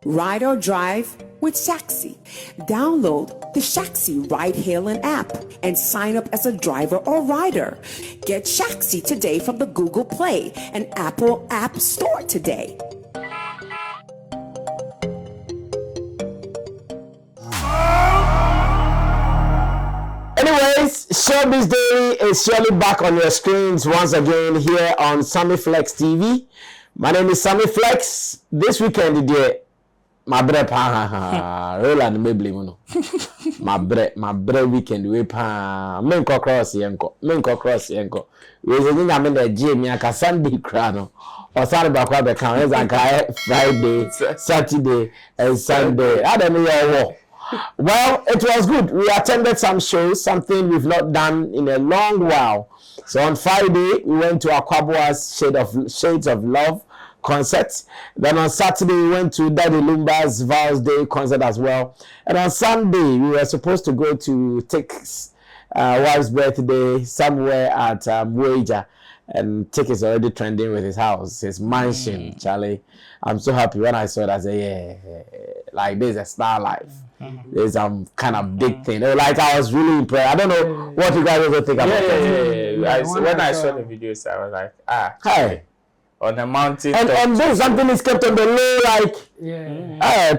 Ride or drive with Shaxi. Download the Shaxi ride-hailing app and sign up as a driver or rider. Get Shaxi today from the Google Play and Apple App Store today. Anyways, Showbiz Daily is surely back on your screens once again here on Sammy Flex TV. My name is Sammy Flex. This weekend, dear, my bre pa Roland Mebli mono. My bre weekend we pa menko cross yenko. We say I'm in the gym ya Sunday crano. Or Saturday bakwa be kan Friday, Saturday and Sunday. I don't know. Well, it was good. We attended some shows, something we've not done in a long while. So on Friday, we went to Akwabua's Shades of Love concert. Then on Saturday, we went to Daddy Lumba's Vows Day concert as well. And on Sunday, we were supposed to go to Tick's wife's birthday somewhere at Wager. And Tick is already trending with his house, his mansion, Charlie. I'm so happy when I saw it. I said, yeah, like this is a star life. There's kind of big thing. Like I was really impressed. I don't know what you guys also think about it. When I saw the videos, I was like, hi. On the mountain. And then something is kept on the low, like,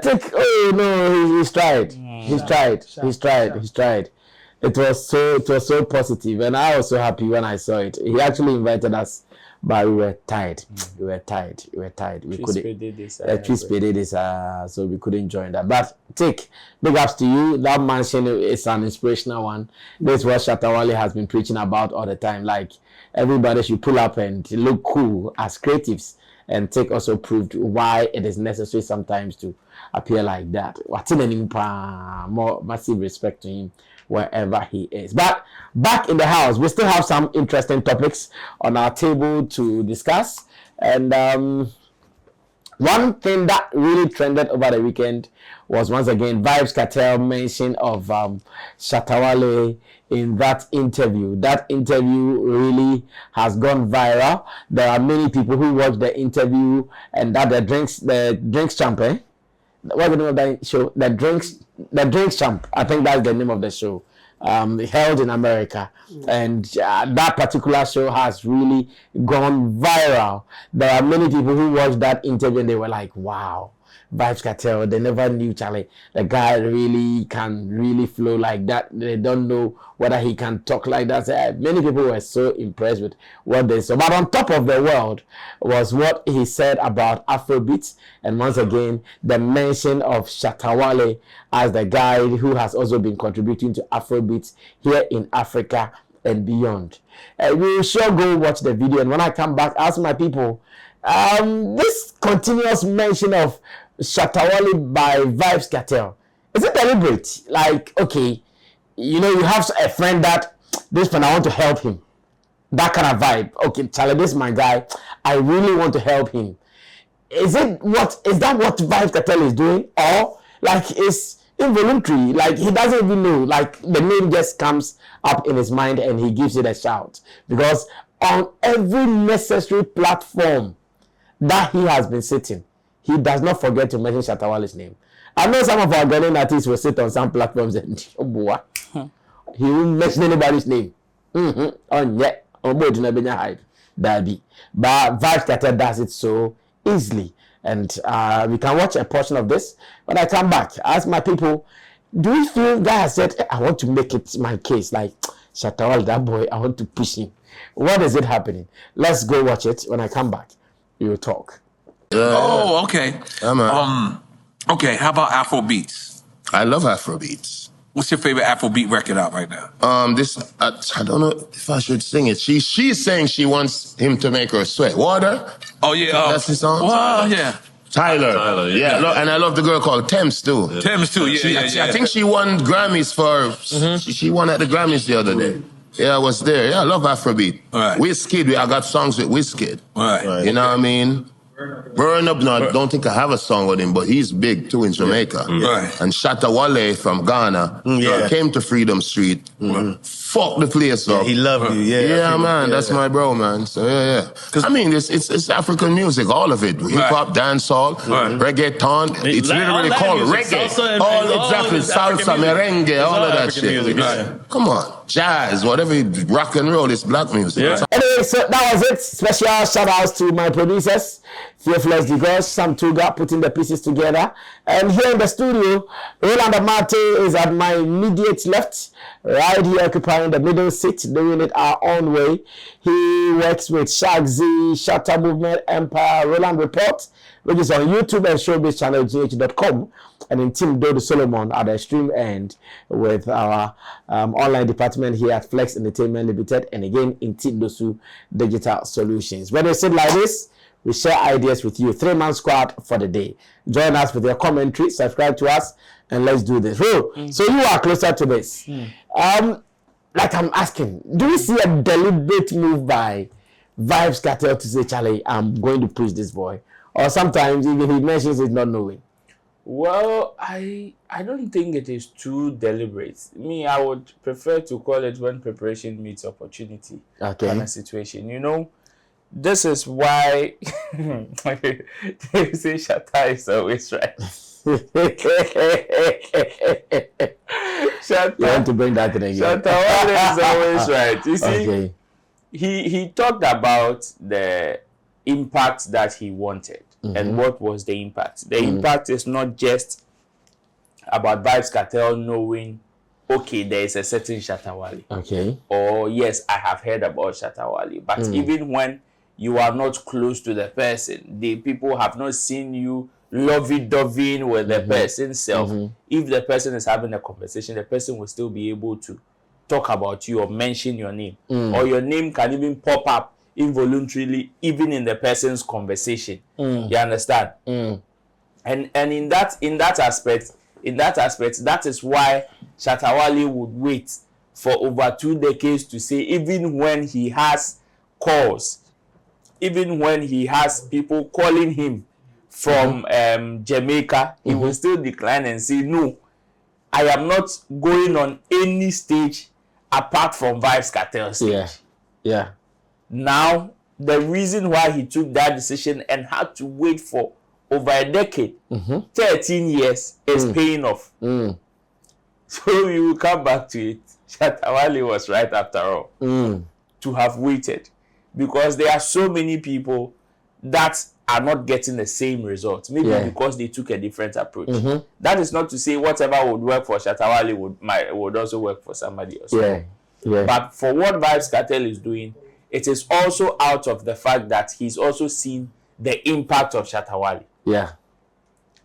Tick, oh no, he's tried. He's tried. It was so positive, and I was so happy when I saw it. He actually invited us, but we were tired. We couldn't. So we couldn't join that. But Tick, big ups to you. That mansion is an inspirational one. This is what Shatta has been preaching about all the time. Like everybody should pull up and look cool as creatives. And Tick also proved why it is necessary sometimes to appear like that. More massive respect to him wherever he is. But back in the house, we still have some interesting topics on our table to discuss. And one thing that really trended over the weekend was once again Vybz Kartel mention of Shatta in that interview. That interview really has gone viral. There are many people who watched the interview, and that the drinks champ, what's the name of that show? The drinks champ. I think that's the name of the show. Held in America, and that particular show has really gone viral. There are many people who watched that interview and they were like, wow, Vybz Kartel, they never knew, Charlie, the guy really can really flow like that. They don't know whether he can talk like that. So, many people were so impressed with what they saw. But on top of the world was what he said about Afrobeats, and once again the mention of Shatta as the guy who has also been contributing to Afrobeats here in Africa and beyond. We will sure go watch the video, and when I come back, ask my people, this continuous mention of Shatta by Vybz Kartel, is it deliberate? Like, okay, you know, you have a friend that this friend, I want to help him. That kind of vibe. Okay, Charlie, this is my guy. I really want to help him. Is that what Vybz Kartel is doing? Or like it's involuntary, like he doesn't even know, like the name just comes up in his mind and he gives it a shout? Because on every necessary platform that he has been sitting, he does not forget to mention Shatta name. I know some of our Ghanaian artists will sit on some platforms and he won't mention anybody's name. But Vybz Kartel does it so easily. And we can watch a portion of this. When I come back, ask my people, do you feel guy said, I want to make it my case, like Shatta, that boy, I want to push him? What is it happening? Let's go watch it. When I come back, we will talk. Oh, okay. Okay, how about Afrobeats? I love Afrobeats. What's your favorite Afrobeat record out right now? I don't know if I should sing it. She's saying she wants him to make her sweat. Water? Oh, yeah. That's the song? Well, yeah. Tyler, yeah. And I love the girl called Thames, too. Yeah. Thames, too, yeah. I think she won Grammys for... She won at the Grammys the other day. Yeah, I was there. Yeah, I love Afrobeat. All right. Wizkid, I got songs with Wizkid. All right. You know what I mean? Burn Up, no, don't think I have a song with him, but he's big too in Jamaica. Right. And Shatta Wale from Ghana came to Freedom Street. Fuck the place up. He loved you, Yeah, man, that's my bro, man. So yeah. I mean, it's African music, all of it. Hip hop, dancehall, reggaeton. It's literally called reggae. Exactly, salsa, merengue, all of that shit. Come on, jazz, whatever, rock and roll, it's black music. Anyway, so that was it. Special shout outs to my producers, Theophilus Digos, Sam Tuga, putting the pieces together. And here in the studio, Roland Amate is at my immediate left, right here occupying the middle seat, doing it our own way. He works with Shagzy, Shatta Movement, Empire, Roland Report, which is on YouTube and Showbiz channel gh.com, and in Team Dodo Solomon at the extreme end with our online department here at Flex Entertainment Limited, and again in Team Dosu Digital Solutions. When they sit like this, we share ideas with you. 3-man squad for the day. Join us with your commentary, subscribe to us, and let's do this. So you are closer to this. Like I'm asking, do you see a deliberate move by Vybz Kartel to say, Charlie, I'm going to push this boy? Or sometimes even he mentions it not knowing. Well, I don't think it is too deliberate. Me, I would prefer to call it when preparation meets opportunity. Okay. Kind of situation. You know, this is why they say Shatta is always right. Shatta, You want to bring that in again? Shatta is always right. You see, Okay. he talked about the impact that he wanted. And what was the impact? The impact is not just about Vybz Kartel knowing, okay, there is a certain Shatta Wale. Okay. Or yes, I have heard about Shatta Wale. But even when you are not close to the person, the people have not seen you lovey-dovey with the person self. If the person is having a conversation, the person will still be able to talk about you or mention your name. Or your name can even pop up involuntarily, even in the person's conversation. You understand? And in that aspect, that is why Shatta Wale would wait for over 2 decades to say, even when he has calls, even when he has people calling him from Jamaica, he will still decline and say, no, I am not going on any stage apart from Vybz Kartel stage. Yeah. Now, the reason why he took that decision and had to wait for over a decade, 13 years, is paying off. So we will come back to it. Shatta Wale was right after all to have waited, because there are so many people that are not getting the same results, maybe because they took a different approach. That is not to say whatever would work for Shatta Wale would also work for somebody else. But for what Vybz Kartel is doing, it is also out of the fact that he's also seen the impact of Shatta Wale.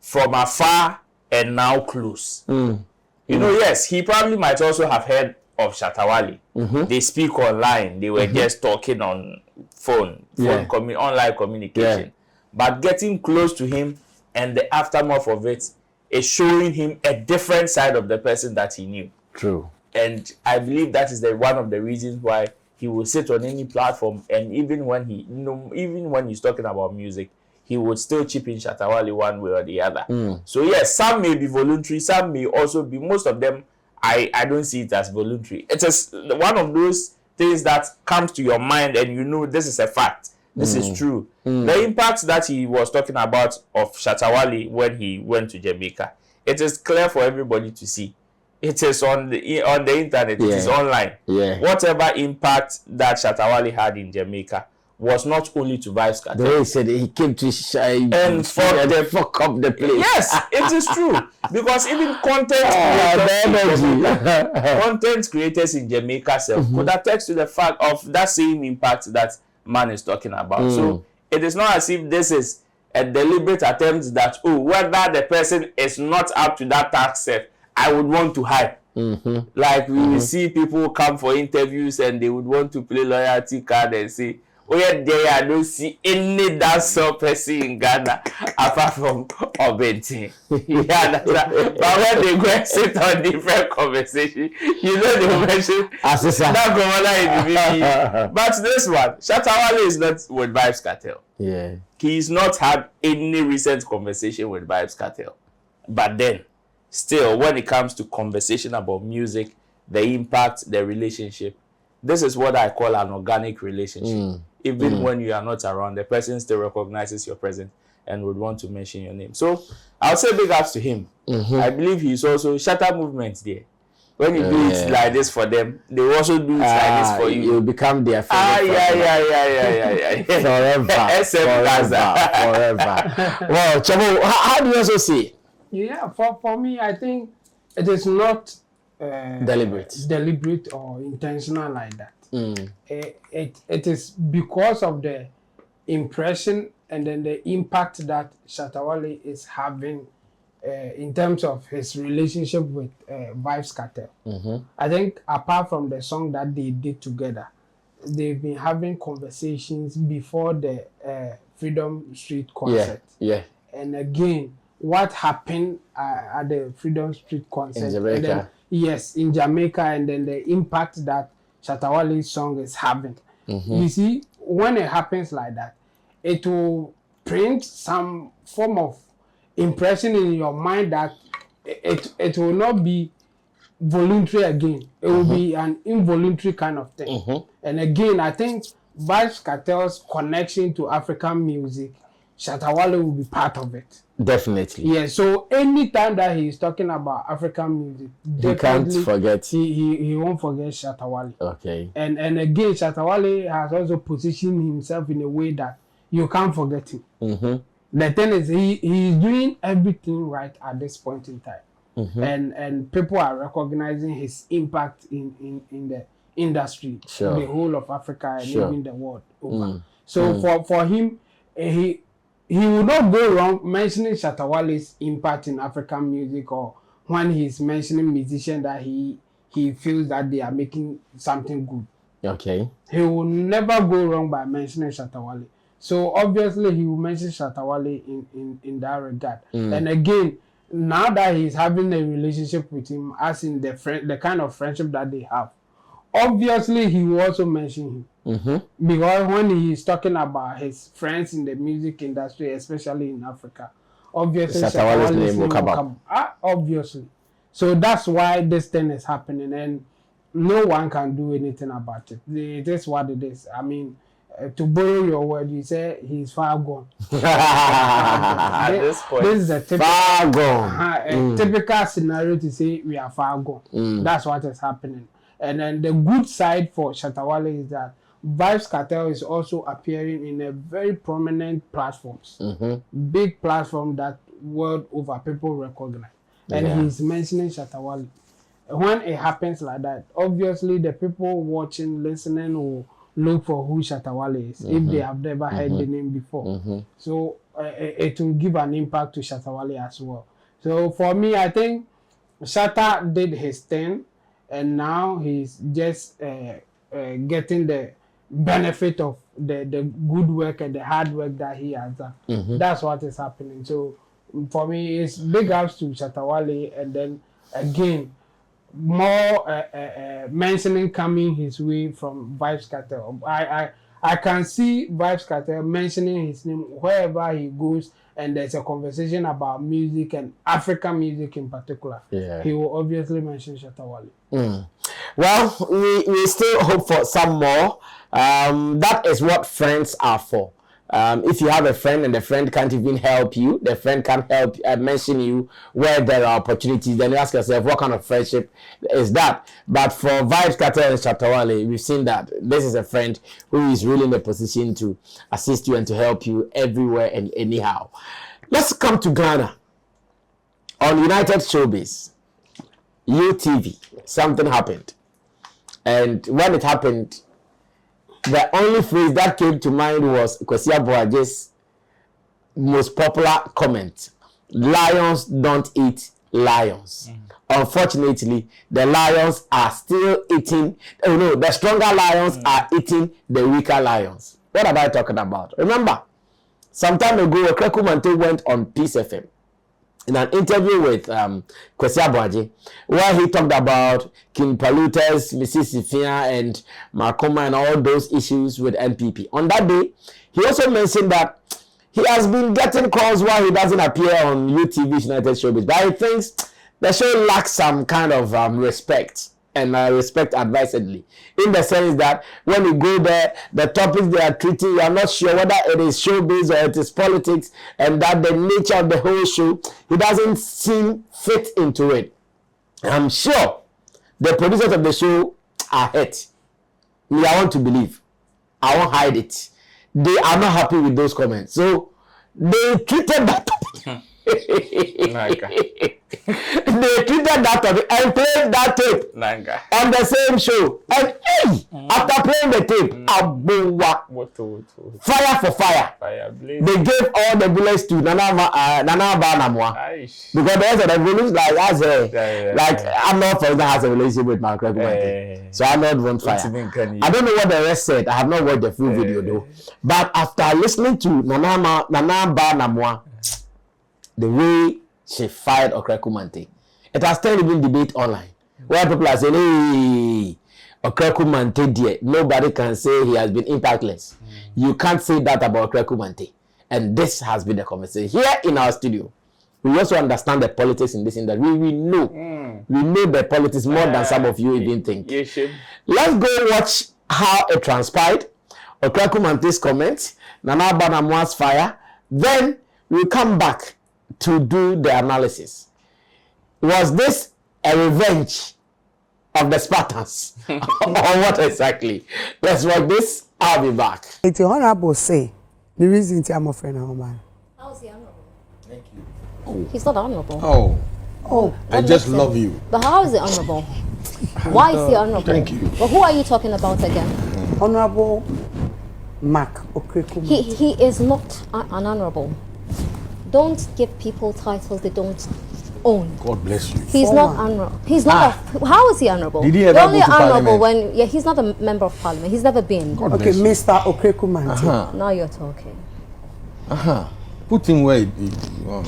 From afar and now close. You know, yes, he probably might also have heard of Shatta Wale. They speak online. They were just talking on online communication. But getting close to him and the aftermath of it is showing him a different side of the person that he knew. True. And I believe that is one of the reasons why he will sit on any platform, and even when even when he's talking about music, he would still chip in Shatta Wale one way or the other. So yes, some may be voluntary, some may also be, most of them, I don't see it as voluntary. It is one of those things that comes to your mind and you know this is a fact. This is true. The impact that he was talking about of Shatta Wale when he went to Jamaica, it is clear for everybody to see. It is on the internet. It is online. Whatever impact that Shatta Wale had in Jamaica was not only to Vybz Kartel. They said he came to and fuck up the place. Yes, it is true. Because even content creators in Jamaica could attest to the fact of that same impact that man is talking about. So it is not as if this is a deliberate attempt that, whether the person is not up to that task, I would want to hype. Like we will see people come for interviews and they would want to play loyalty card and say, where there I don't see any dancehall person in Ghana apart from Obenti. Yeah, but when they go and sit on different conversation, you know they will mention that governor in the BB. But this one, Shatta Wale is not with Vybz Kartel. Yeah. He's not had any recent conversation with Vybz Kartel. But then, still, when it comes to conversation about music, the impact, the relationship, this is what I call an organic relationship. Even when you are not around, the person still recognizes your presence and would want to mention your name. So, I'll say big ups to him. I believe he's also Shatta movement there. When you do it like this for them, they will also do it like this for you. You become their favorite. Yeah. Forever. Well, Chabo, how do you also see it? Yeah, for me, I think it is not deliberate or intentional like that. It is because of the impression and then the impact that Shatta Wale is having in terms of his relationship with Vybz Kartel. I think apart from the song that they did together, they've been having conversations before the Freedom Street concert. Yeah. And again, what happened at the Freedom Street concert? In Jamaica. And then, yes, in Jamaica, and then the impact that Shatta Wale's song is having. You see, when it happens like that, it will print some form of impression in your mind that it will not be voluntary again. It will be an involuntary kind of thing. And again, I think Vybz Kartel's connection to African music, Shatta Wale will be part of it. Definitely. Yeah, so anytime that he's talking about African music, he can't forget. He won't forget Shatta Wale. Okay. And again, Shatta Wale has also positioned himself in a way that you can't forget him. The thing is, he's doing everything right at this point in time. And people are recognizing his impact in the industry, the whole of Africa and even the world over. So for him, he will not go wrong mentioning Shatta Wale's impact in African music, or when he's mentioning musicians that he feels that they are making something good. Okay. He will never go wrong by mentioning Shatta Wale. So obviously he will mention Shatta Wale in that regard. And again, now that he's having a relationship with him, as in the kind of friendship that they have, obviously he will also mention him. Because when he's talking about his friends in the music industry, especially in Africa, obviously Shatta Wale's name will come up. Obviously. So that's why this thing is happening, and no one can do anything about it. It is what it is. I mean, to borrow your word, you say he's far gone. At this point, this is a typical, far gone. Typical scenario to say we are far gone. That's what is happening. And then the good side for Shatta Wale is that Vybz Kartel is also appearing in a very prominent platforms, big platform that world over people recognize. And he's mentioning Shatta Wale. When it happens like that, obviously the people watching, listening will look for who Shatta Wale is if they have never heard the name before. So it will give an impact to Shatta Wale as well. So for me, I think Shatta did his thing, and now he's just getting the benefit of the good work and the hard work that he has done. That's what is happening. So for me, it's big ups to Shatta Wale, and then again, more mentioning coming his way from Vybz Kartel. I can see Vybz Kartel mentioning his name wherever he goes, and there's a conversation about music and African music in particular. He will obviously mention Shatta Wale. Well, we still hope for some more. That is what friends are for. If you have a friend and the friend can't even help you, the friend can't help mention you where there are opportunities, then you ask yourself, what kind of friendship is that? But for Vybz Kartel and Shatta Wale, we've seen that this is a friend who is really in a position to assist you and to help you everywhere and anyhow. Let's come to Ghana. On United Showbiz, UTV, something happened. And when it happened, the only phrase that came to mind was Kwesi Aboagye's most popular comment: lions don't eat lions. Unfortunately, the lions are still eating, the stronger lions are eating the weaker lions. What am I talking about? Remember, some time ago, Okraku Mante went on Peace FM in an interview with Kwesi Aboagye, where he talked about King Palute's Mississippi and Makoma and all those issues with NPP. On that day, he also mentioned that he has been getting calls while he doesn't appear on UTV's United Showbiz, but he thinks the show lacks some kind of respect, and respect advisedly, in the sense that when you go there, the topics they are treating, you are not sure whether it is showbiz or it is politics, and that the nature of the whole show, he doesn't seem fit into it. I'm sure the producers of the show are hurt. Me, I want to believe. I won't hide it. They are not happy with those comments. So they treated that topic. They treated that topic and played that tape on the same show. And after playing the tape, fire for fire. They gave all the bullets to Nana Banamwa. Because the rest of the bullets, like Arnold, for example, has a relationship with my Okraku. So Arnold won't fire. I don't know what the rest said. I have not watched the full video though. But after listening to Nana Banamwa, the way she fired Okraku Mante, it has turned even debate online where people are saying, hey, Okraku Mante dear, nobody can say he has been impactless. You can't say that about Okraku Mante. And this has been the conversation here in our studio. We also understand the politics in this industry. We know the politics more than some of you even think. Let's go watch how it transpired. Okraku Mante's comments, Nana Banamwa's fire. Then we'll come back to do the analysis. Was this a revenge of the Spartans? Or what exactly? Let's watch this. I'll be back. It's honorable say the reason I'm a friend of mine. How is he honorable? Thank you. Oh. He's not honorable. Oh, I just love you. But how is he honorable? Why is he honorable? Thank you. But who are you talking about again? Honorable Mark Okraku. He is not an honorable. Don't give people titles they don't own. God bless you. He's not honorable. He's not. How is he honorable? Did he ever only go to honorable parliament? when he's not a member of parliament. He's never been. God Okay, bless you. Mr. Okraku Mante. Now you're talking. Put him where he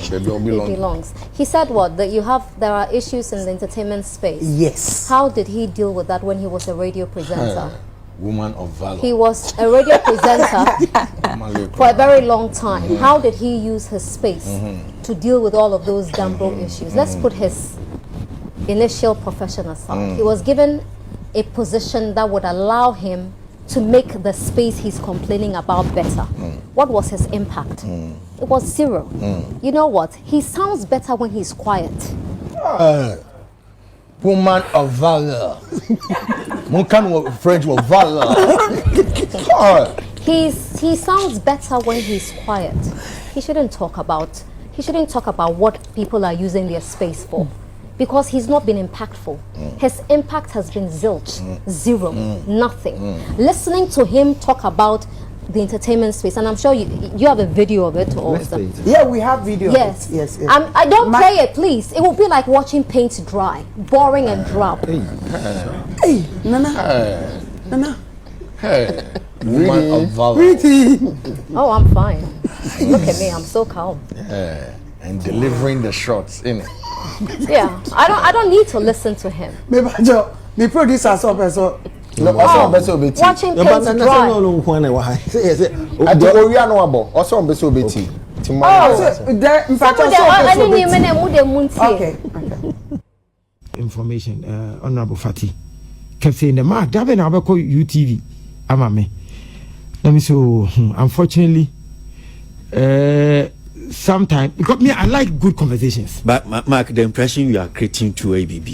Belongs. He said what? That there are issues in the entertainment space. Yes. How did he deal with that when he was a radio presenter? Woman of valor. He was a radio presenter for a very long time. How did he use his space to deal with all of those Dambo issues? Let's put his initial profession aside. He was given a position that would allow him to make the space he's complaining about better. What was his impact? It was zero. You know what? He sounds better when he's quiet. Woman of valor. French of valor. He sounds better when he's quiet. He shouldn't talk about what people are using their space for, because he's not been impactful. His impact has been zilch, zero, nothing. Listening to him talk about the entertainment space, and I'm sure you have a video of it also. Yeah, we have video. Yes. Of it. Yes. I don't play it, please. It will be like watching paint dry, boring and drab. Hey, Nana. Nana. Hey, woman of valor. Oh, I'm fine. Look at me, I'm so calm. And delivering the shots, innit? Yeah, I don't need to listen to him. Me producer so No, also watching paint dry. Okay. Information, Honorable Fati kept saying the mark that when I call UTV, I'm a me. Let me so unfortunately, sometimes because me I like good conversations. But Mark, the impression you are creating to ABB,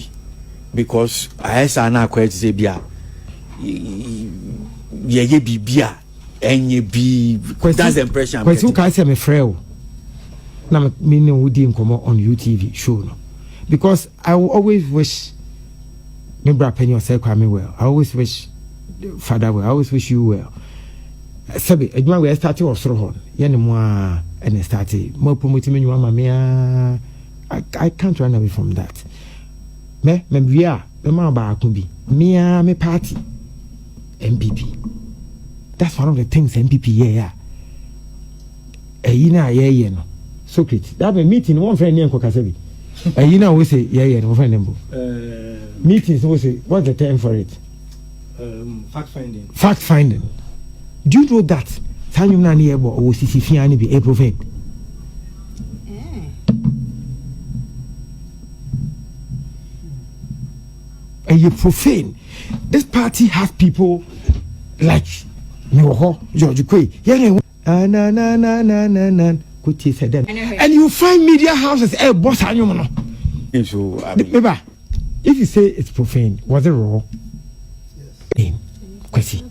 because I say na quite say bia, ye bibia, and ye be. That's the impression. Because you can say me frail. Now me no we didn't come on UTV show no, because I will always wish. Me bra penny yourself Kwame well. I always wish Father well. I always wish you well. Sabi, eduma we started osoro hon. Ye ne mo and started. Mo promote me you me I can't run away from that. Me bia, me ma ba kun bi. Me party MPP. That's one of the things MPP yeah. No. Socrates. That be meeting one friend named Kokasebi. We say no friend name. Meetings we say what's the term for it? Fact finding. Fact finding. Do you know that Sanyum na ni ebo o sisi fiani be a profane? And you profane. This party has people like George Kwe. And you find media houses boss anyum. If you say it's profane, was it raw? Yes. Kwesi.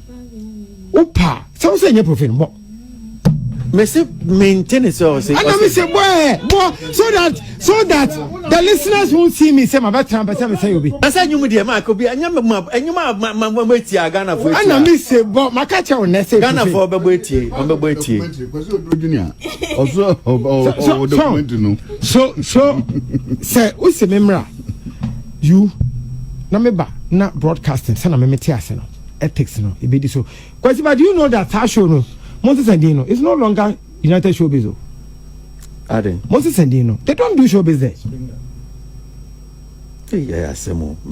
Opa, so say you profane. What? Me say maintain it so say. And me say boy, so that the listeners won't see me say my bad time, but say you be. I say you media ma could be anyuma wetie Ghana for. And me say but my catch on next say Ghana for be wetie, on be wetie. So say we say memra you na me ba na broadcasting say na me meti ase no ethics no e be di so. Because do you know that our show no Moses Sendino is no longer United Showbiz. Are they? Moses Sendino, they don't do Showbiz there. Yeah,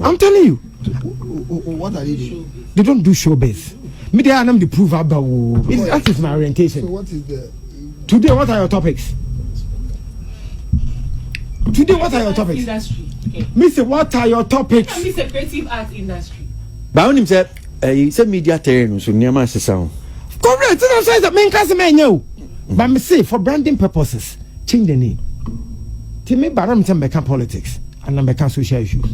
I'm telling you. What are you doing? They don't do Showbiz. Me they are not the proof about. That is my orientation. So what is the? Today, what are your topics? Today, what are your topics? Industry. Okay. Me say, what are your topics? Me say creative art industry. But when him say media terrain, so near my sound. Correct. So says that main class man you. But me say for branding purposes, change the name. To me, but I'm become politics and I'm become social issues.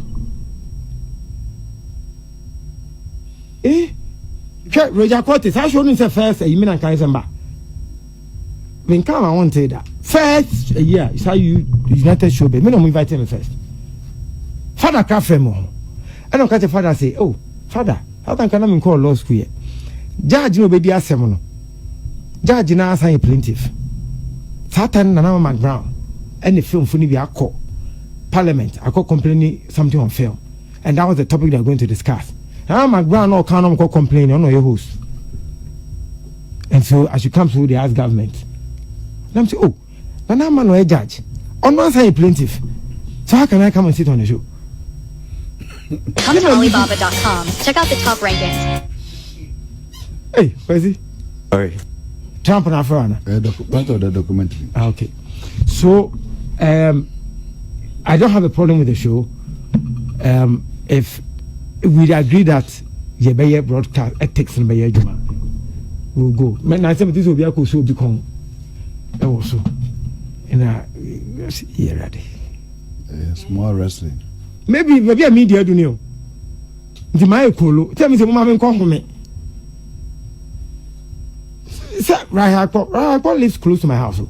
Roger Cortes, I showed him first. You mean I can't remember. When come, I won't say that. First, yeah, it's how you United Showbiz. Me no invite him first. Father Kafremo. I don't catch a father say, oh, father, how can I call law school? Judge no be di asem no. Judge na assign plaintiff. Satan na Mama Brown. Any film funi bi akọ Parliament, akọ complaining something on film. And that was the topic they are going to discuss. Now Mama Brown no can come complaining on your host. And so as you come through they ask government. And I'm say, oh, na man no a judge. On one side plaintiff. So how can I come and sit on the show? Come to Alibaba.com. Check out the top rankings. Hey, where's he? Sorry. Trump and Afrana. Part of the documentary. Okay. So, I don't have a problem with the show. If we agree that you be broadcast ethics and be juma, we'll go. Man, I said this will be a so become also. And here ready. Small wrestling. Maybe a media do know. The my kolo. Tell me the mama come me. Rahel lives close to my house.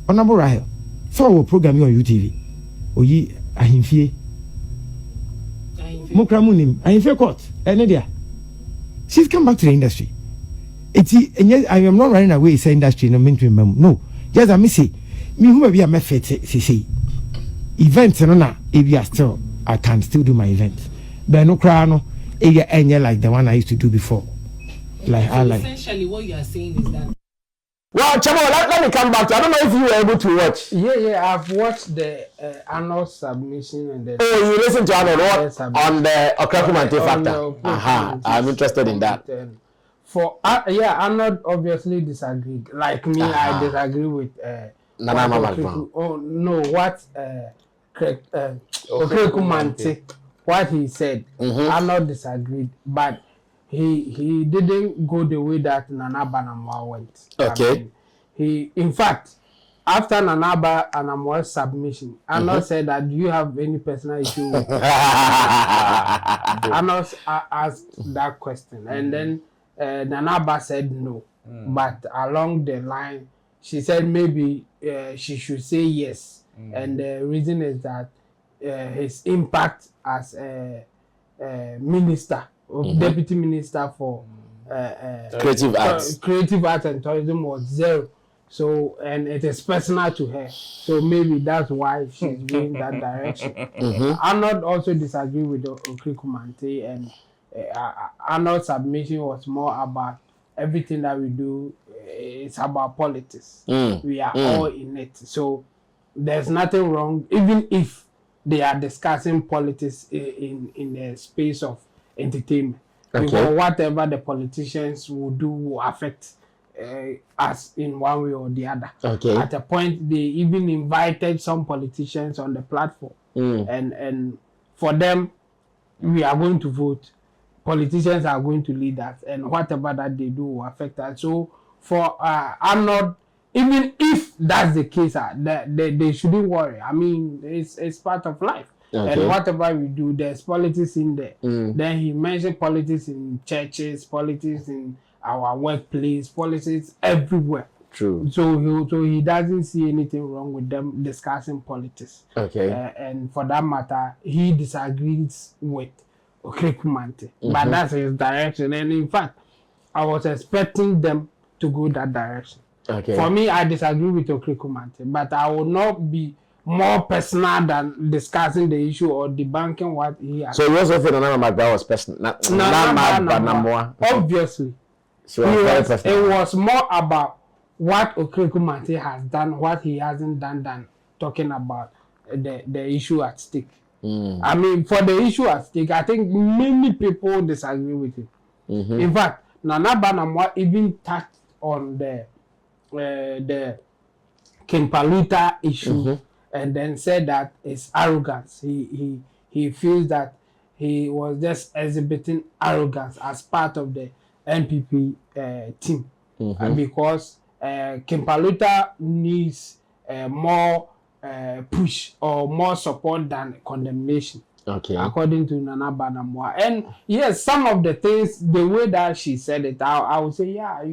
Honorable Rahel. So we'll program you on UTV. Oyi ahimfie. Mokramunim. Ahimfie court. Enedia. She's come back to the industry. And yes, I am not running away. It's industry. No, mean to remember. No. Just I say. Me who be a method. Say. Events no na. If still, I can still do my events. But no crano. Enya like the one I used to do before. Like so I like. Essentially, what you are saying is that. Well, Chamo, let me come back to. I don't know if you were able to watch. Yeah, I've watched the Arnold submission and the. Oh, you listen to Arnold on the Okraku factor. Aha, I'm interested in that. Arnold obviously disagreed. Like me, I disagree with. Nana Mama. Oh no, what Okraku what he said. Arnold disagreed, but. He didn't go the way that Nana Banamwa went. Okay. I mean, he, in fact, after Nana Banamwa's submission, Arnold said that, do you have any personal issue with Arnold asked that question. And then Nana said no. But along the line, she said maybe she should say yes. And the reason is that his impact as a minister, deputy minister for creative arts and tourism was zero. So, and it is personal to her. So maybe that's why she's going that direction. Arnold also disagreed with Okraku, and Arnold's submission was more about everything that we do is about politics. We are all in it. So there's nothing wrong, even if they are discussing politics in the space of entertainment. Okay. Because whatever the politicians will do will affect us in one way or the other. Okay. At a point, they even invited some politicians on the platform. And for them, we are going to vote. Politicians are going to lead us, and whatever that they do will affect us. So for I'm not, even if that's the case, they shouldn't worry. I mean, it's part of life. Okay. And whatever we do, there's politics in there. Then he mentioned politics in churches, politics in our workplace, politics everywhere. True. So he doesn't see anything wrong with them discussing politics. Okay. And for that matter, he disagrees with Okraku Mante. But that's his direction. And in fact, I was expecting them to go that direction. Okay. For me, I disagree with Okraku Mante, but I will not be more personal than discussing the issue or debunking what he has. So you also feel Nana Magba was personal? Obviously. It was more about what Okraku Mante has done, what he hasn't done, than talking about the issue at stake. I mean, for the issue at stake, I think many people disagree with him. In fact, Nana Banamwa even touched on the Kimpaluta issue and then said that it's arrogance. He feels that he was just exhibiting arrogance as part of the NPP team, and because Kimpaluta needs more push or more support than condemnation. Okay. According to Nana Banamwa. And yes, some of the things, the way that she said it, I would say, yeah,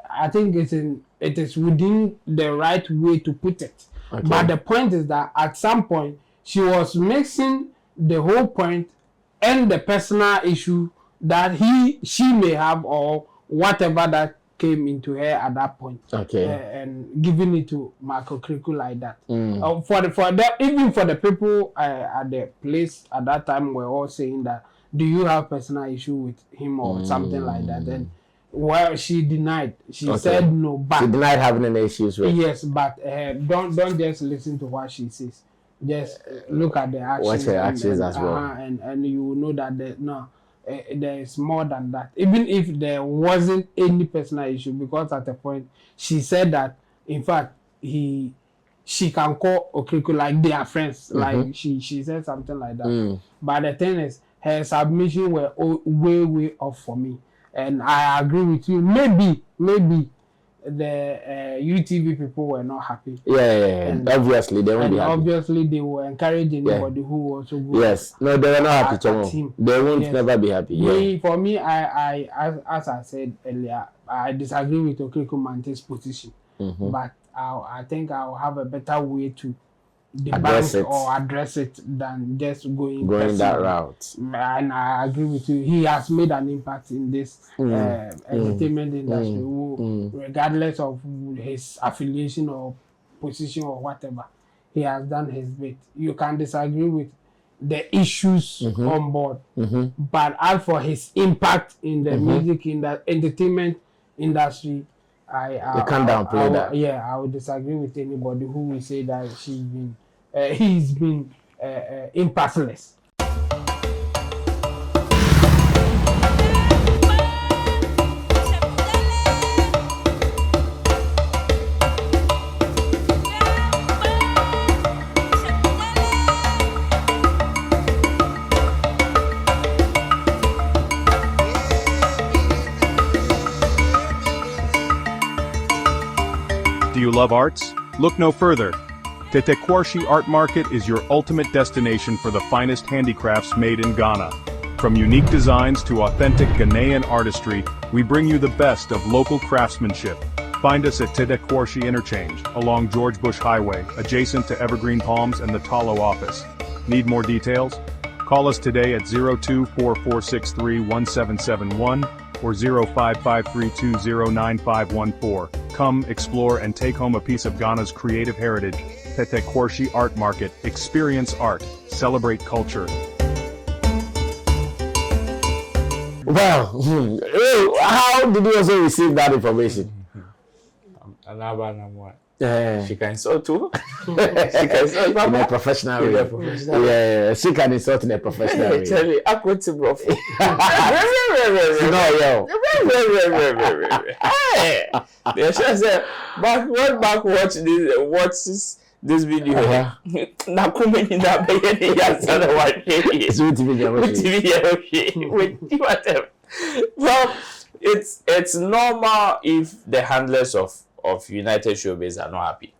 I think it is within the right way to put it. Okay. But the point is that at some point she was mixing the whole point and the personal issue that she may have or whatever that came into her at that point. Okay. And giving it to Marco Okraku like that. Even for the people at the place at that time were all saying that, do you have personal issue with him or something like that? And well, she denied. She said no, but she denied having any issues with. Yes, but don't just listen to what she says. Just look at the actions. Watch her actions as well. And you will know that there is more than that. Even if there wasn't any personal issue, because at a point she said that in fact she can call Okraku like they are friends. Like she said something like that. But the thing is, her submission were way off for me. And I agree with you. Maybe the UTV people were not happy. Yeah. And obviously they won't be happy. Obviously they will encourage anybody who also go. Yes. No, they were not happy. They won't never be happy. For me, I as I said earlier, I disagree with Okraku Mante's position. But I think I'll have a better way to address it than just going that route. And I agree with you. He has made an impact in this entertainment industry, regardless of his affiliation or position or whatever. He has done his bit. You can disagree with the issues on board, but as for his impact in the music, in the entertainment industry, I can't downplay that. Yeah, I would disagree with anybody who will say that he's been impactless. Do you love arts? Look no further. Tetekwarshi Art Market is your ultimate destination for the finest handicrafts made in Ghana. From unique designs to authentic Ghanaian artistry, we bring you the best of local craftsmanship. Find us at Tetekwarshi Interchange, along George Bush Highway, adjacent to Evergreen Palms and the Talo office. Need more details? Call us today at 0244631771 or 0553209514. Come, explore and take home a piece of Ghana's creative heritage. Tetekwarshi Art Market. Experience art. Celebrate culture. Well, how did you also receive that information? She can insult too. She can insult in a professional way. Yeah, she can insult in a professional way. Tell you, I quit to bro. They should say, back watch this video. Na come in that way Well, it's normal if the handlers of United Showbiz are not happy.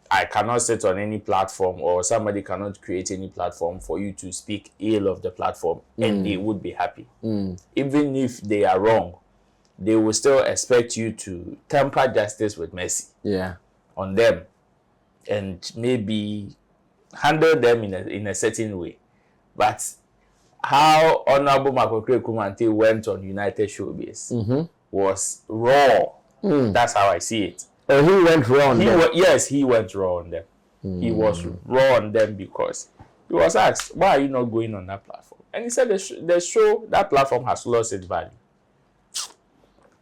I cannot sit on any platform, or somebody cannot create any platform for you to speak ill of the platform and they would be happy. Even if they are wrong, they will still expect you to temper justice with mercy on them and maybe handle them in a certain way. But how Honorable Mockery Kumante went on United Showbiz was raw. That's how I see it. Oh, he went raw on them. Yes, he went raw on them. He was raw on them because he was asked, why are you not going on that platform? And he said the show, that platform has lost its value.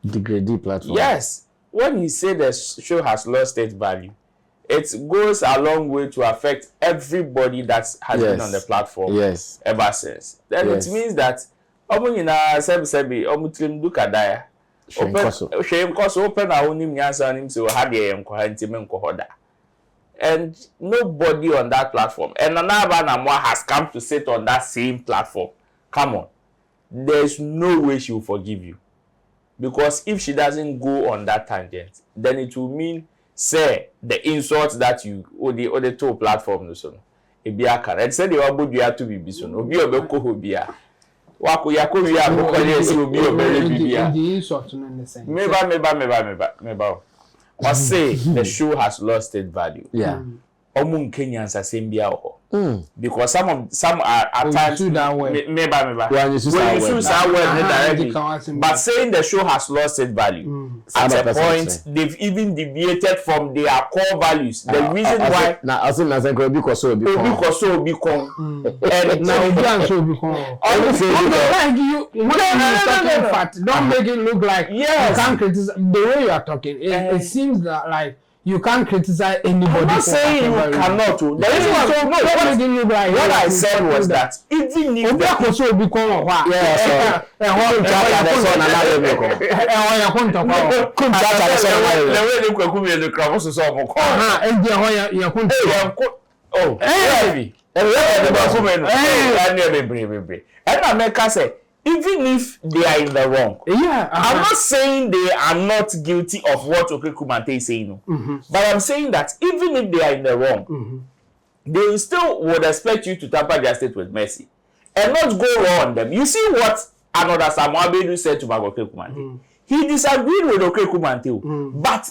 Degraded platform. Yes. When he said the show has lost its value, it goes a long way to affect everybody that has been on the platform ever since. Then it means that open and nobody on that platform, and Nanaba Namwa has come to sit on that same platform. Come on, there's no way she will forgive you, because if she doesn't go on that tangent, then it will mean say the insults that you or the two platform no so e be aka and say the obodu to be so no obi obeko hobia wako yakowi abokole si obi obere bibia the insult no the same meba or say the show has lost its value. Omun Kenyans are saying because some are at times directly, but saying the show has lost its value at a point they've even deviated from their core values. The reason why now I think because so become and now don't make it look like you can't criticize the way you are talking. It seems that like you can't criticize anybody. I'm not saying you cannot. What I said was that even if even if they are in the wrong, I'm not saying they are not guilty of what Okraku Kumante is saying, but I'm saying that even if they are in the wrong, they still would expect you to tamper justice with mercy and not go wrong on them. You see what another Samuel Abedu said to Okraku Kumante? He disagreed with Okraku Kumante, but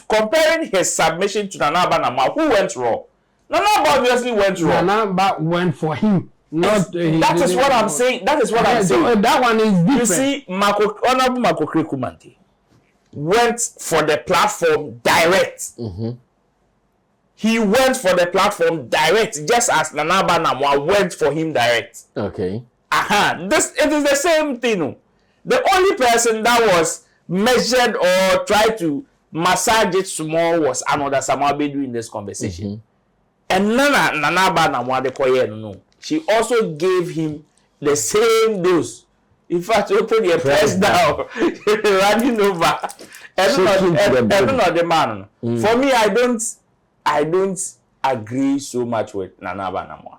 comparing his submission to Nanaba Nama, who went wrong? Nanaba obviously went wrong. Nanaba went for him. Not that is what I'm saying. That is what I'm saying. That one is different. You see, Honorable Mockery Kumante went for the platform direct. He went for the platform direct, just as Nanaba Namwa went for him direct. Okay. It is the same thing. The only person that was measured or tried to massage it small was another Samuel Abedu in this conversation. And Nanaba Namwa de Koye no. She also gave him the same dose. In fact, open your press down, running over. Every the man. For me, I don't agree so much with Nanaba Namwa.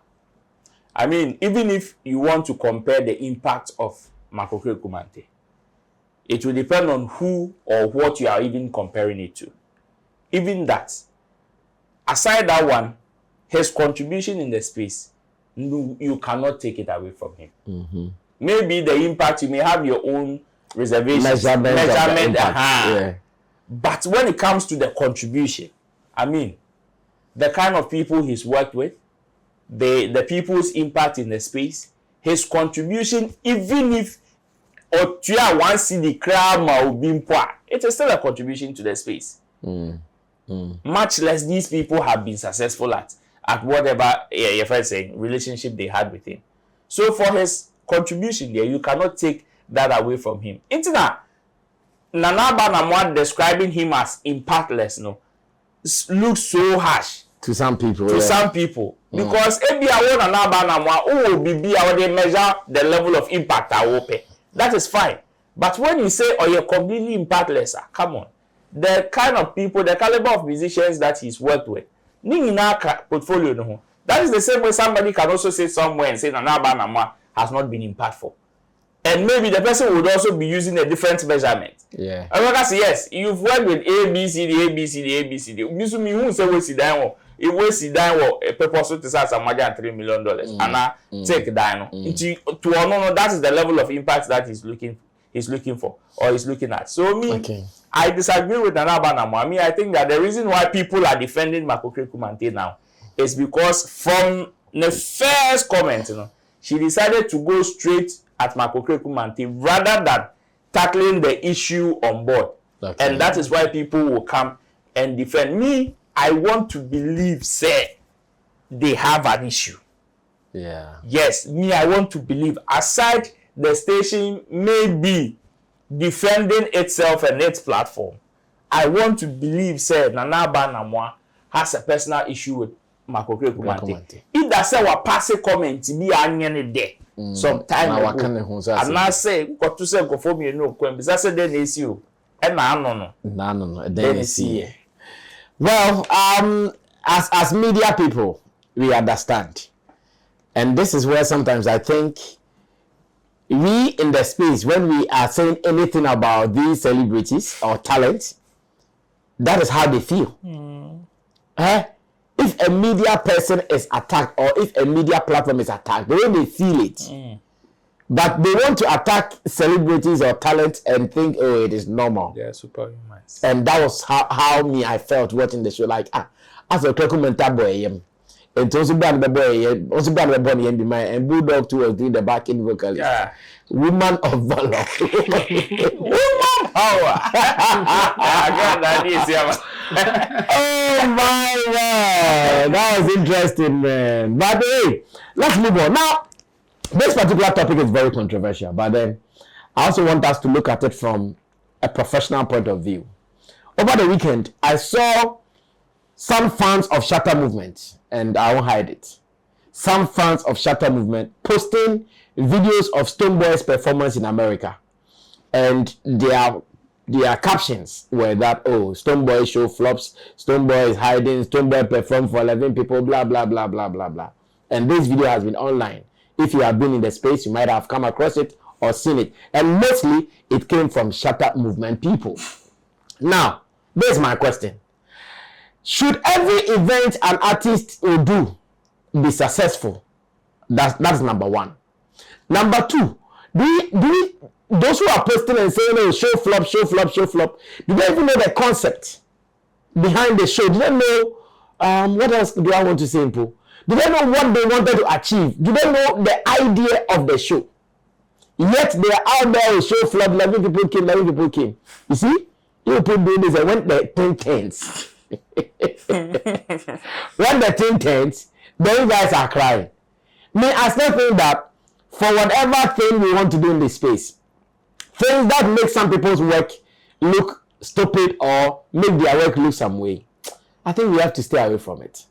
I mean, even if you want to compare the impact of Mockery Kumante, it will depend on who or what you are even comparing it to. Even that, aside that one, his contribution in the space, no, you cannot take it away from him. Maybe the impact, you may have your own reservations, measurement, but when it comes to the contribution, I mean, the kind of people he's worked with, the people's impact in the space, his contribution, even if or one see the crowd, it is still a contribution to the space. Much less these people have been successful at whatever your friend saying relationship they had with him. So for his contribution there. You cannot take that away from him. Intina Nana Banamwa describing him as impactless, no, looks so harsh to some people. Because ebi awo Nana Banamwa who will be how they measure the level of impact I will pay. That is fine. But when you say, oh, you're completely impactless, come on. The kind of people, the caliber of musicians that he's worked with, portfolio no. That is the same way somebody can also say somewhere and say Nana Banamwa has not been impactful. And maybe the person would also be using a different measurement. Yeah. And like I say, yes, you've worked with A, B, C, D, A, B, C, D, A, B, C, D. You me who say we sit down, it will sit down a purpose to say some more than $3 million. And I take down. To no, that is the level of impact that he's looking for or he's looking at. So me, I disagree with Nana Banamwa. I think that the reason why people are defending Okraku Mante now is because from the first comment, she decided to go straight at Okraku Mante rather than tackling the issue on board. And that is why people will come and defend me. I want to believe, say, they have an issue. Yeah. Yes, me, I want to believe. Aside the station may be defending itself and its platform, I want to believe, say, Nana Banamwa has a personal issue with Okraku Mante. If that say what pass a comment, be onion there. Some time ago, and I say, what to say, go for me, no, because I said, then it's you, and no, then it's you. Well, as media people, we understand, and this is where sometimes I think we in the space, when we are saying anything about these celebrities or talent, that is how they feel. If a media person is attacked or if a media platform is attacked, the way they feel it. But they want to attack celebrities or talent and think, oh, it is normal. They are superhuman. And that was how I felt watching the show. Like, as a documentary boy, and also bad the boy, also bad the boy, and Bulldog too was doing the backing vocals. Yeah. Woman of valor. Woman power. Oh my God, that was interesting, man. But hey, let's move on. Now, this particular topic is very controversial, but then I also want us to look at it from a professional point of view. Over the weekend, I saw some fans of Shatta movement, and I won't hide it. Some fans of Shatta movement posting videos of Stonebwoy's performance in America, and their captions were that, oh, Stonebwoy show flops, Stonebwoy is hiding, Stonebwoy performed for 11 people, blah blah blah blah blah blah. And this video has been online. If you have been in the space, you might have come across it or seen it, and mostly it came from Shatta movement people. Now, there's my question: should every event an artist will do be successful? That's number one. Number two, do we those who are posting and saying, oh, show flop, do they even know the concept behind the show? Do they know what else do I want to say, Impo? Do they know what they wanted to achieve? Do they know the idea of the show? Yet they are out there with show flop, 11 people came. You see? You put doing this, and when the thing turns, then you guys are crying. I still think that for whatever thing we want to do in this space, things that make some people's work look stupid or make their work look some way, I think we have to stay away from it.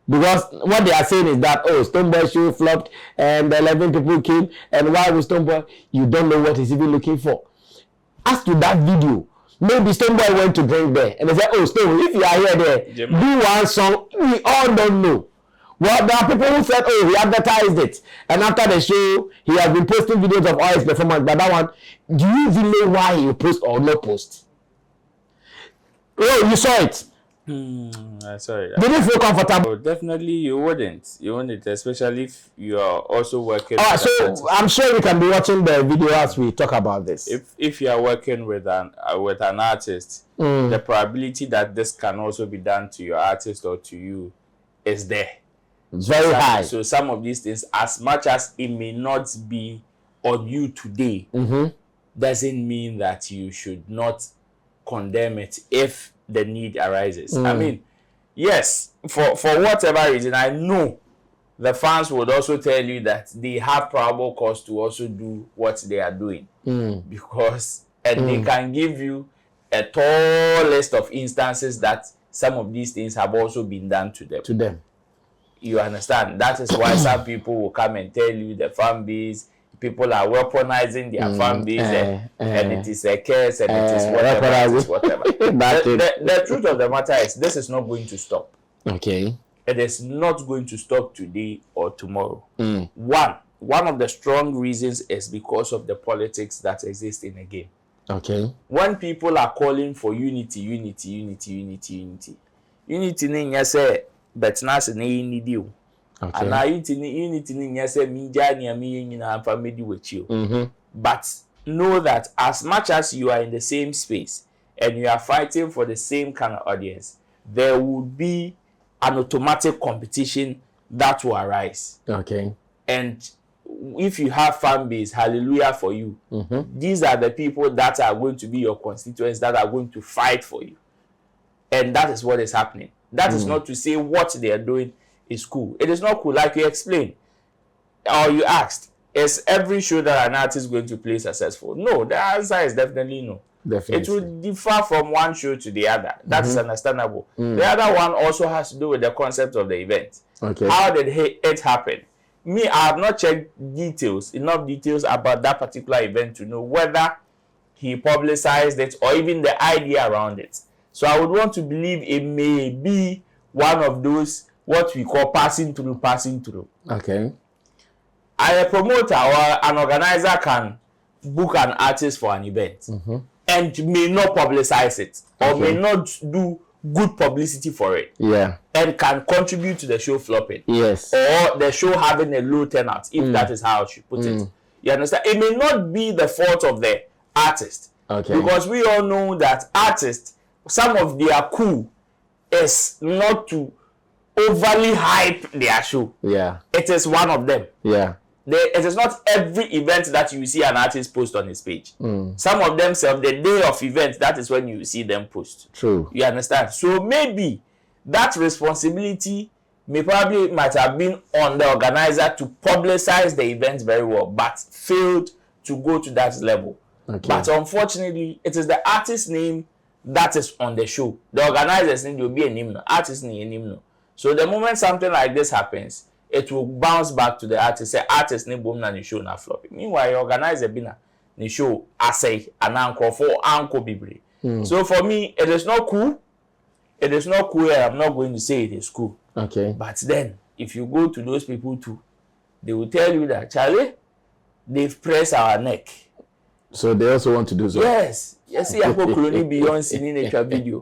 Because what they are saying is that, oh, Stonebwoy show flopped and 11 people came, and why was Stonebwoy? You don't know what he's even looking for. As to that video, maybe Stonebwoy went to drink there, and they said, oh, Stonebwoy, if you are here there, do one song. We all don't know. Well, there are people who said, oh, he advertised it, and after the show, he has been posting videos of all his performance. But that one, do you even know why he post or not post? Oh, you saw it. Sorry. Did you feel comfortable? Oh, definitely, you wouldn't. You wouldn't, especially if you are also working. So I'm sure you can be watching the video as we talk about this. If you are working with an artist, the probability that this can also be done to your artist or to you is there. It's very high. So some of these things, as much as it may not be on you today, doesn't mean that you should not condemn it if the need arises. I mean, yes, for whatever reason, I know the fans would also tell you that they have probable cause to also do what they are doing. Because they can give you a tall list of instances that some of these things have also been done to them. You understand? That is why some people will come and tell you the fan base, people are weaponizing their fan base and it is a curse and it is whatever. The truth of the matter is this is not going to stop. Okay. It is not going to stop today or tomorrow. One of the strong reasons is because of the politics that exist in the game. Okay. When people are calling for unity ni say but nas na need you. Okay. And now unity ni say me jani ami nyina family with you. But know that as much as you are in the same space and you are fighting for the same kind of audience, there would be an automatic competition that will arise. Okay. And if you have fan base, hallelujah for you. These are the people that are going to be your constituents that are going to fight for you. And that is what is happening. That is not to say what they are doing is cool. It is not cool, like you explained. Or you asked, is every show that an artist going to play successful? No, the answer is definitely no. Definitely. It will differ from one show to the other. That is understandable. The other one also has to do with the concept of the event. Okay. How did it happen? Me, I have not checked enough details about that particular event to know whether he publicized it or even the idea around it. So I would want to believe it may be one of those what we call passing through. Okay. A promoter or an organizer can book an artist for an event and may not publicize it or may not do good publicity for it. Yeah. And can contribute to the show flopping. Yes. Or the show having a low turnout, if that is how I should put it. You understand? It may not be the fault of the artist. Okay. Because we all know that artists, some of their coup is not to overly hype their show. Yeah. It is one of them. Yeah. It is not every event that you see an artist post on his page. Some of them say the day of event, that is when you see them post. True. You understand? So maybe that responsibility might have been on the organizer to publicize the event very well, but failed to go to that level. Okay. But unfortunately, it is the artist's name that is on the show. The organizer's name will be a name, artist's name. So the moment something like this happens, it will bounce back to the artist. Say artist name boom na the show na flopping. Meanwhile, the organizer bina the show asay an anchor for anchor bibri. So for me, it is not cool. It is not cool. I'm not going to say it is cool. Okay. But then, if you go to those people too, they will tell you that Charlie, they've pressed our neck. So they also want to do so. Yes. Yes, see, I'm going beyond seeing a video.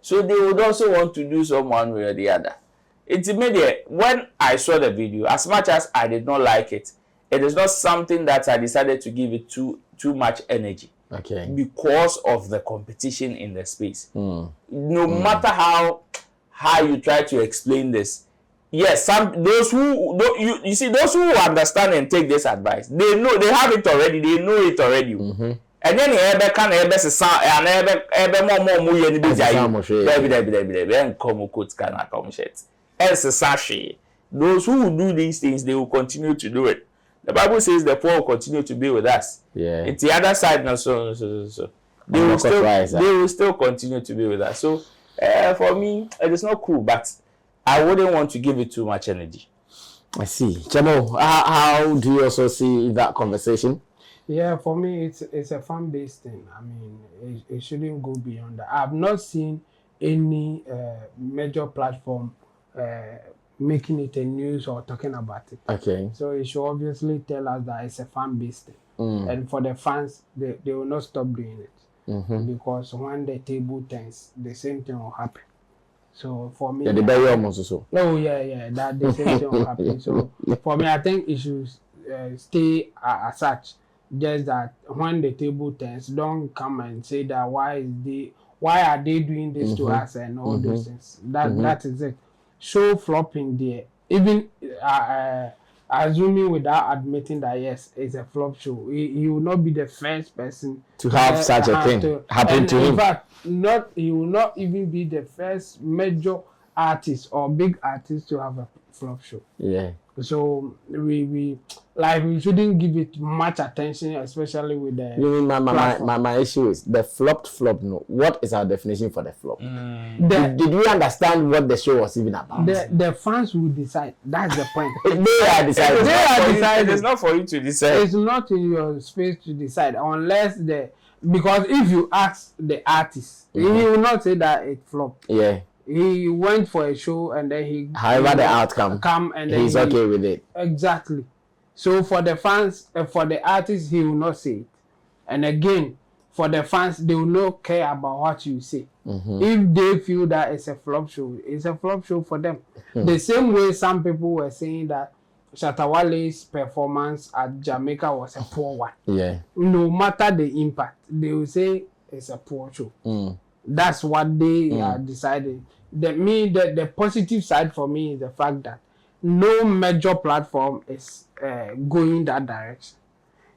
So they would also want to do some one way or the other. It's immediate. When I saw the video, as much as I did not like it, it is not something that I decided to give it too much energy. Okay. Because of the competition in the space. No matter how you try to explain this, yes, those who you see those who understand and take this advice, they know, they have it already, they know it already. And then ebe can ebe se sound and ebe more you ni be and come quote can come shit. Those who do these things, they will continue to do it. The Bible says the poor will continue to be with us. Yeah. It's the other side now, so. They will still continue to be with us. So for me, it is not cool, but I wouldn't want to give it too much energy. I see. Chamo, how do you also see that conversation? Yeah, for me, it's a fan-based thing. I mean, it shouldn't go beyond that. I've not seen any major platform making it a news or talking about it. Okay. So it should obviously tell us that it's a fan-based thing. And for the fans, they will not stop doing it. Because when the table turns, the same thing will happen. So for me, the bury almost also. Oh yeah, that the same thing will happen. So for me, I think it should stay as such. Just that when the table turns, don't come and say that why are they doing this to us and all those things. That is it. Show flopping there. Even assuming without admitting that yes, it's a flop show, he will not be the first person to have such a thing happen to him. In fact, he will not even be the first major artist or big artist to have a flop show. Yeah. So we shouldn't give it much attention, especially with the. You mean my issue is the flop. No, what is our definition for the flop? Did we understand what the show was even about? The fans will decide. That's the point. They are deciding. They are deciding. It's not for you to decide. It's not in your space to decide unless because if you ask the artist, he will not say that it flopped. Yeah. He went for a show and then he. However, the outcome. And then he's okay with it. Exactly. So for the fans, for the artist, he will not say it. And again, for the fans, they will not care about what you say. If they feel that it's a flop show, it's a flop show for them. The same way some people were saying that Shatta Wale's performance at Jamaica was a poor one. Yeah. No matter the impact, they will say it's a poor show. That's what they are deciding. The positive side for me is the fact that no major platform is going that direction.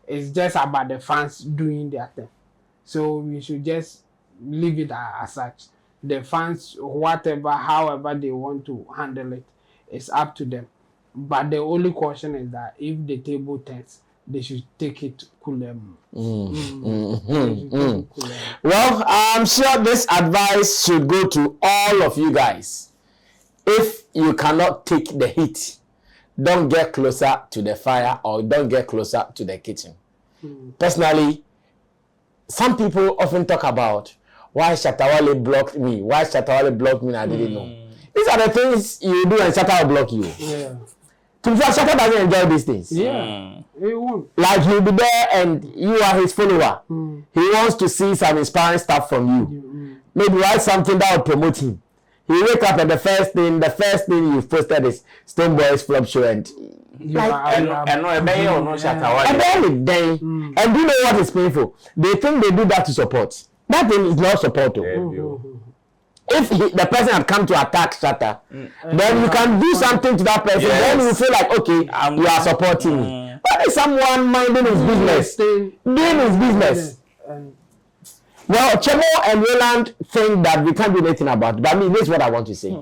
It's just about the fans doing their thing. So we should just leave it as such. The fans, however they want to handle it, it's up to them. But the only caution is that if the table turns, they should take it coolly. Well, I'm sure this advice should go to all of you guys. If you cannot take the heat, don't get closer to the fire or don't get closer to the kitchen. Personally, some people often talk about why Shatta Wale blocked me. Why Shatta Wale blocked me and I didn't know. These are the things you do and Shatta will block you. Yeah. To be fair, Shatta doesn't enjoy these things. Yeah. He won't. Like he'll be there and you are his follower. He wants to see some inspiring stuff from you. Maybe write something that will promote him. He wake up and the first thing you've posted is Stonebwoy's flop show and do you know what is painful? They think they do that to support. That thing is not support. If the person had come to attack Shatta, then you can do something to that person. Then you feel like, okay, you are supporting me. But if someone minding his business, doing his business. Well, Chemo and Roland think that we can't do anything about it. But I mean, this is what I want to say.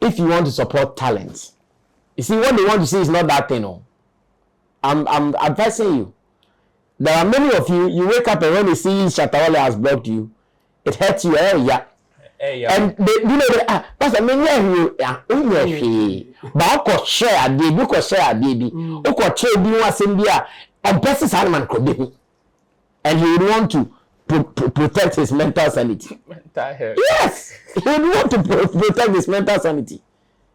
If you want to support talent, you see, what they want to see is not that thing. No. I'm advising you. There are many of you, you wake up and when you see Shatta Wale has blocked you, it hurts you. And they, you know, that's I mean, but I could share a baby, you could share a baby, you could share Symbia, and Bessie Salman could be. And he would want to protect his mental sanity. Yes, he would want to protect his mental sanity.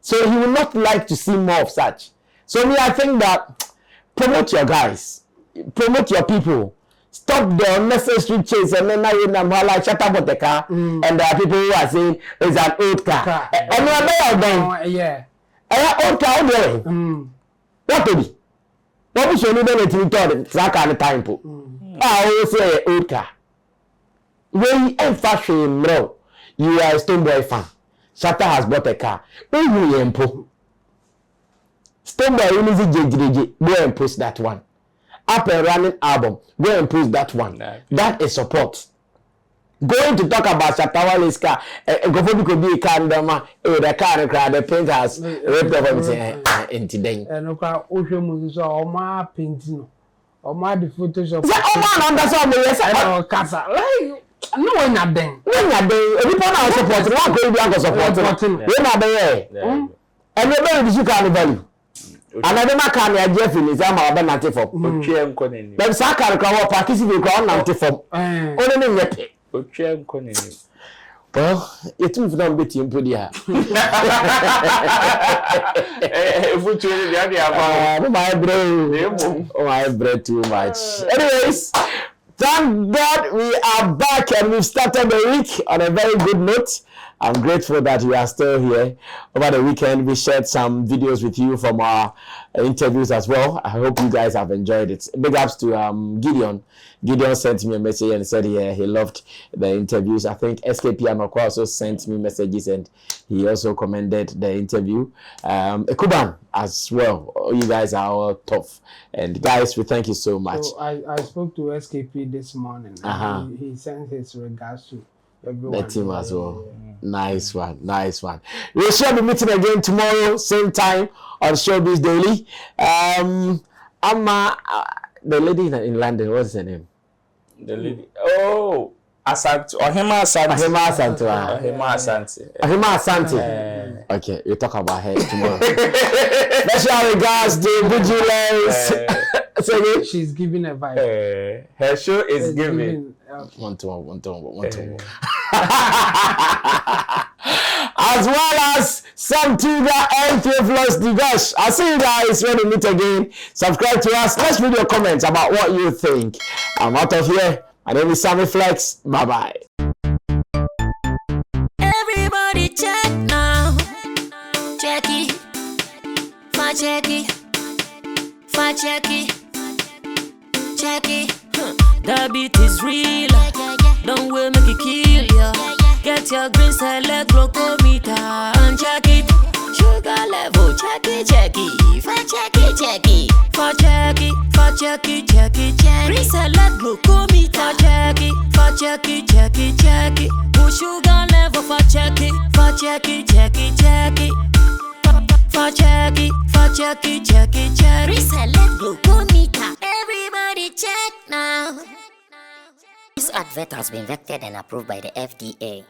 So he would not like to see more of such. So me, I think that promote your guys, promote your people. Stop the unnecessary chase and then now you know like Shatta bought the car and there are people who are saying it's an old car. And you are there then. Old car there. What to be? What we should do then to return that kind of time. I always say old car. When you fashion bro, you are a Stonebwoy fan. Shatta has bought a car. When you impo Stonebwoy is JJJ, go and post that one. Up and running album, go and post that one. That is support. Going to talk about Shatta Wale's car, go for could be a car, the car, the paint has ripped off in today. And okay, Ocean Moses or my painting or my the Photoshop. That's all the yes, I know. Casa. No one not then. When you're there, every time I support, one going to be supporting. We're not there. And you're very difficult value. Another man a Jeffrey is a man for. Then Saka can practice the ground and for. Only yet. Well, it's too long between Pudia. My bread too much. Anyways, thank God we are back and we've started the week on a very good note. I'm grateful that you are still here. Over the weekend, we shared some videos with you from our interviews as well. I hope you guys have enjoyed it. Big ups to Gideon. Gideon sent me a message and said he loved the interviews. I think SKP and Okraku also sent me messages and he also commended the interview. Kuban as well. You guys are all tough. And guys, we thank you so much. So I spoke to SKP this morning. He sent his regards to The team as well. Nice one. We shall be meeting again tomorrow, same time on Showbiz Daily. The lady in London, what's her name? The lady. Oh, Ohima Asante. Okay, we'll talk about her tomorrow. Special regards to Vigilance. She's giving a vibe. Her show is giving. One to one. As well as some Tuga and Plus Digosh. I'll see you guys when we meet again. Subscribe to us. Let's read your comments about what you think. I'm out of here. My name is Sammy Flex. Bye-bye. Everybody check now. Check it. The beat is real. Don't wait, make it kill ya. Get your green select glucometer and check it. Sugar level, check it. For check it. Green select glucometer, check it. Put sugar level for check it. For check it. Reselect glucometer. Everybody check now. This advert has been vetted and approved by the FDA.